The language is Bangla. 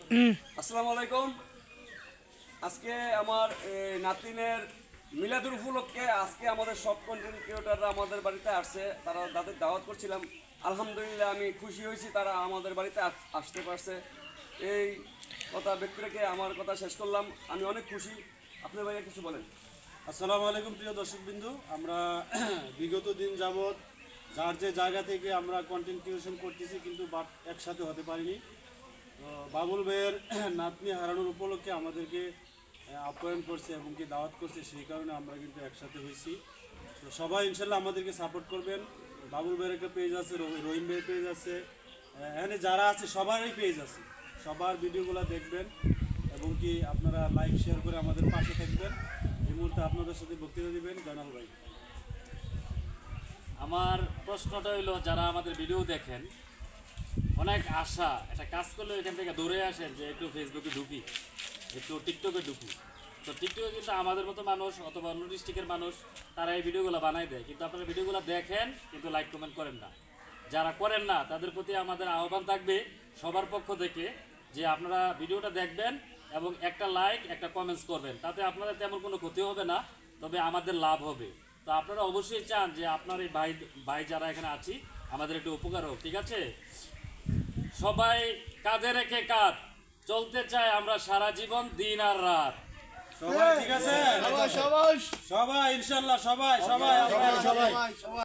আসসালামু আলাইকুম। আজকে আমার নাতিনের মিলাদুল উপলক্ষে আজকে আমাদের সব কন্টেন্ট ক্রিয়েটররা আমাদের বাড়িতে আসছে। তারা তাদের দাওয়াত করছিলাম। আলহামদুলিল্লাহ আমি খুশি হয়েছি তারা আমাদের বাড়িতে আসতে পারছে। এই কথা ব্যক্তি রেখে আমার কথা শেষ করলাম। আমি অনেক খুশি। আপনার ভাইয়া কিছু বলেন। আসসালামু আলাইকুম প্রিয় দর্শকবৃন্দু। আমরা বিগত দিন যাবৎ যার যে জায়গা থেকে আমরা কন্টেন্ট ক্রিয়েশন করতেছি, কিন্তু একসাথে হতে পারিনি। তো বাবুল ভাইয়ের নাতনি হারানোর উপলক্ষে আমাদেরকে আপ্যায়ন করছে এবং কি দাওয়াত করছে, সেই কারণে আমরা কিন্তু একসাথে হয়েছি। তো সবাই ইনশাল্লাহ আমাদেরকে সাপোর্ট করবেন। বাবুল ভাইয়ের একটা পেজ আছে, রহিম ভাইয়ের পেজ আছে, এখানে যারা আছে সবারই পেজ আছে, সবার ভিডিওগুলো দেখবেন এবং কি আপনারা লাইক শেয়ার করে আমাদের পাশে থাকবেন। এই মুহূর্তে আপনাদের সাথে বক্তৃতা দিবেন জয়নাল ভাই। আমার প্রশ্নটা হইলো, যারা আমাদের ভিডিও দেখেন, অনেক আশা একটা কাজ করলে এখান থেকে দৌড়ে আসেন যে একটু ফেসবুকে ঢুকি, একটু টিকটকে ঢুকি। তো টিকটকে কিন্তু আমাদের মতো মানুষ অথবা অন্য ডিস্ট্রিক্টের মানুষ তারা এই ভিডিওগুলো বানায় দেয়, কিন্তু আপনারা ভিডিওগুলো দেখেন কিন্তু লাইক কমেন্ট করেন না। যারা করেন না তাদের প্রতি আমাদের আহ্বান থাকবে সবার পক্ষ থেকে যে আপনারা ভিডিওটা দেখবেন এবং একটা লাইক একটা কমেন্টস করবেন। তাতে আপনাদের তেমন কোনো ক্ষতি হবে না, তবে আমাদের লাভ হবে। তো আপনারা অবশ্যই চান যে আপনার এই ভাই যারা এখানে আছি আমাদের একটু উপকার হোক, ঠিক আছে? সবাই কাঁধে রেখে কাঁধ চলতে চাই আমরা সারা জীবন, দিন আর রাত। সবাই ঠিক আছে, সবাই ইনশাল্লাহ, সবাই সবাই সবাই।